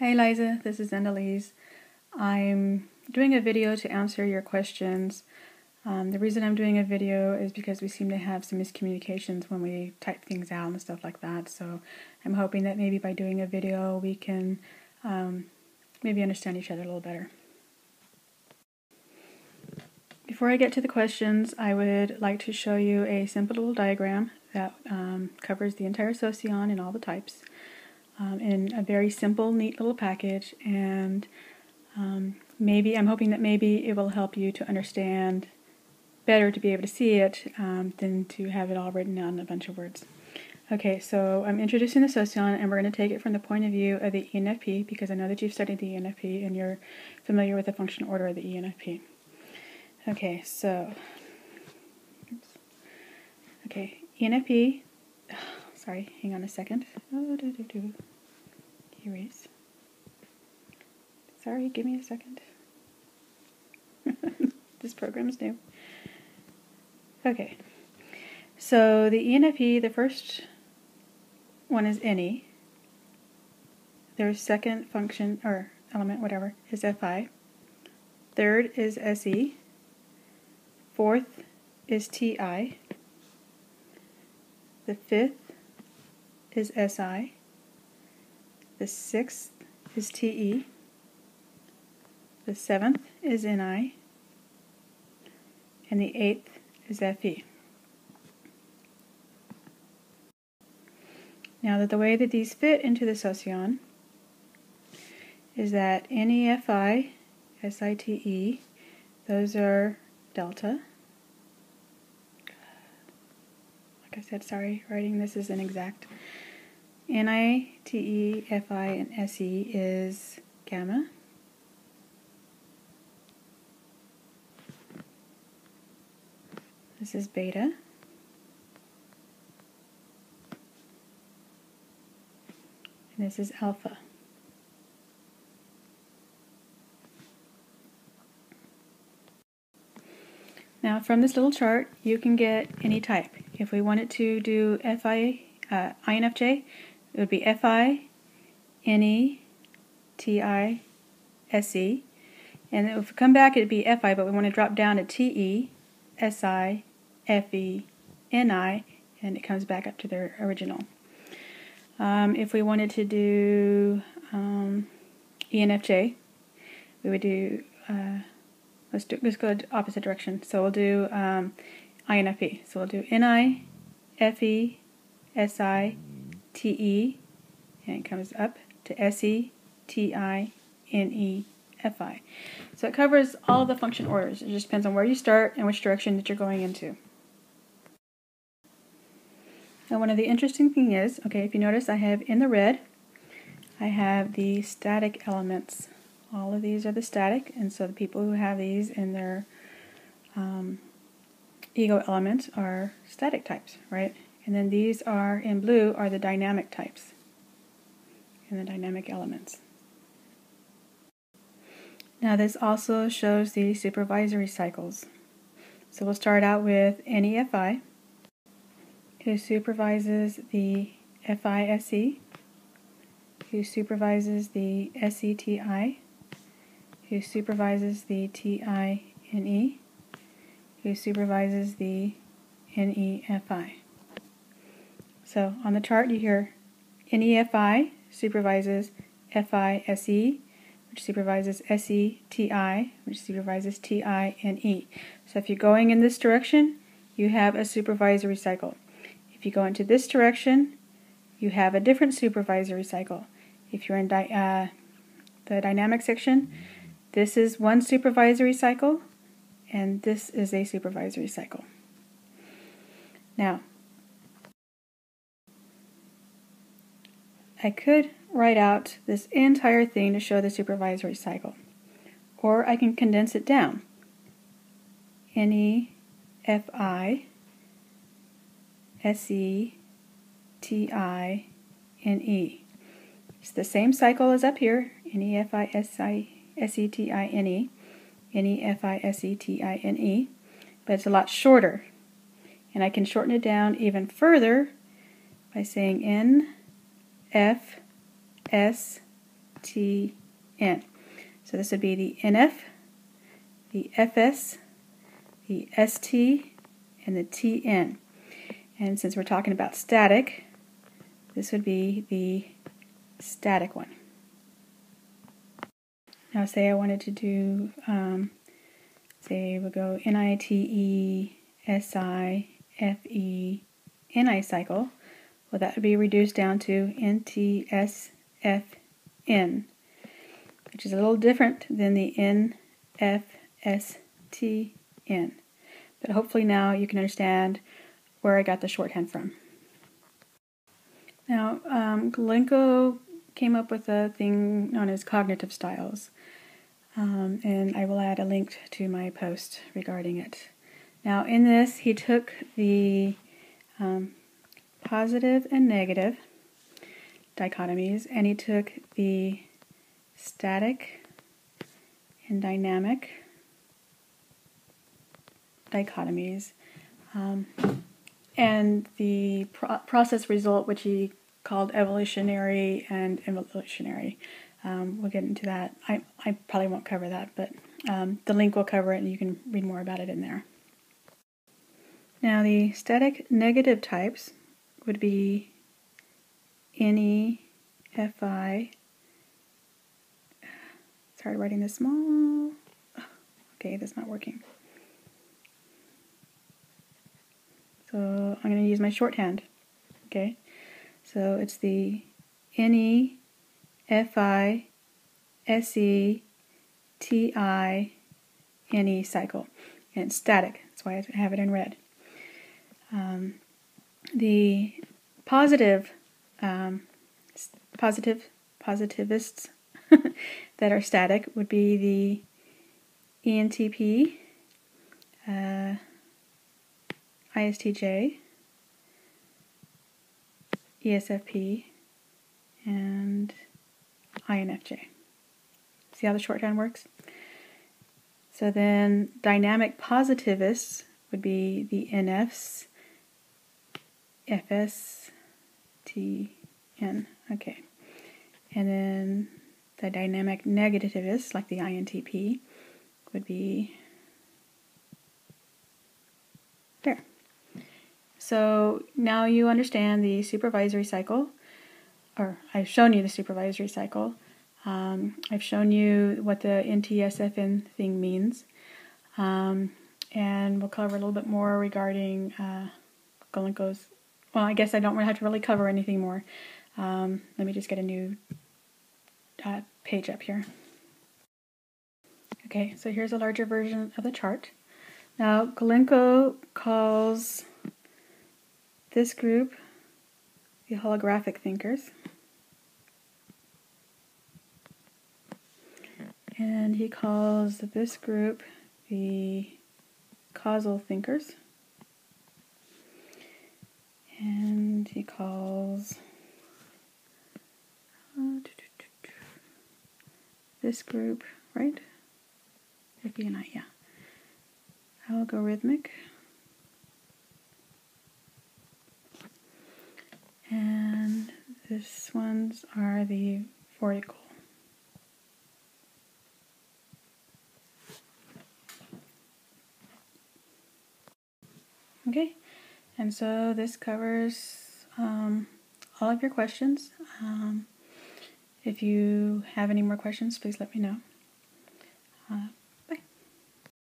Hey Eliza, this is Eliza. I'm doing a video to answer your questions. The reason I'm doing a video is because we seem to have some miscommunications when we type things out and stuff like that. So I'm hoping that maybe by doing a video we can maybe understand each other a little better. Before I get to the questions, I would like to show you a simple little diagram that covers the entire socion and all the types. In a very simple, neat little package, and I'm hoping that maybe it will help you to understand better, to be able to see it, than to have it all written out in a bunch of words. Okay, so I'm introducing the socion, and we're going to take it from the point of view of the ENFP, because I know that you've studied the ENFP and you're familiar with the function order of the ENFP. Okay, so, ENFP, sorry, hang on a second. Erase. Sorry, give me a second. This program is new. Okay, so the ENFP, the first one is NE. Their second function, or element, whatever, is FI. Third is SE. Fourth is TI. The fifth is SI. The sixth is TE. The seventh is NI. And the eighth is FE. Now, the way that these fit into the socion is that NEFI, SITE, those are delta. Like I said, sorry, writing this is inexact. NITE, FI, and SE is gamma. This is beta. And this is alpha. Now, from this little chart, you can get any type. If we wanted to do INFJ, it would be FI, NE, TI, SE. And if we come back, it would be FI, but we want to drop down to TE, SI, FE, NI, and it comes back up to their original. If we wanted to do ENFJ, we would do, let's go the opposite direction. So we'll do INFP. So we'll do NI, FE, SI, TE, and it comes up to SE, TI, NE, FI. So it covers all of the function orders. It just depends on where you start and which direction that you're going into. Now, one of the interesting things is, okay, if you notice, I have in the red, I have the static elements. All of these are the static, and so the people who have these in their ego elements are static types, right? And then these are, in blue, are the dynamic types and the dynamic elements. Now, this also shows the supervisory cycles. So we'll start out with NEFI, who supervises the FISE, who supervises the SETI, who supervises the TINE, who supervises the NEFI. So on the chart you hear NEFI supervises FISE, which supervises SETI, which supervises TINE. So if you're going in this direction, you have a supervisory cycle. If you go into this direction, you have a different supervisory cycle. If you're in the dynamic section, this is one supervisory cycle, and this is a supervisory cycle. Now, I could write out this entire thing to show the supervisory cycle, or I can condense it down. NEFI, SETINE. It's the same cycle as up here, NEFI, SETINE, NEFI, SETINE, but it's a lot shorter. And I can shorten it down even further by saying N, F, S, So this would be the NF, the FS, the ST, and the TN. And since we're talking about static, this would be the static one. Now say I wanted to do, say we'll go NITE, SI, FE, NI cycle. Well, that would be reduced down to NTSFN, which is a little different than the NFSTN. But hopefully now you can understand where I got the shorthand from. Now, Gulenko came up with a thing known as cognitive styles, and I will add a link to my post regarding it. Now, in this, he took the positive and negative dichotomies, and he took the static and dynamic dichotomies, and the process result, which he called evolutionary and involutionary. We'll get into that. I probably won't cover that, but the link will cover it, and you can read more about it in there. Now, the static negative types would be NE, FI. It's hard writing this small. Okay, that's not working. So I'm going to use my shorthand. Okay, so it's the NE, FI, SE, TI, NE cycle. And it's static. That's why I have it in red. The positivists that are static would be the ENTP, ISTJ, ESFP, and INFJ. See how the shorthand works? So then dynamic positivists would be the NFs, FS, TN. Okay. And then the dynamic negativists, like the INTP, would be there. So now you understand the supervisory cycle, or I've shown you the supervisory cycle. I've shown you what the NTSFN thing means. And we'll cover a little bit more regarding Gulenko's. Well, I guess I don't have to really cover anything more. Let me just get a new page up here. Okay, so here's a larger version of the chart. Now, Gulenko calls this group the holographic thinkers. And he calls this group the causal thinkers. And he calls this group, right? F, E, and I, yeah. Algorithmic. And this ones are the vortical. Okay, and so this covers all of your questions. If you have any more questions, please let me know.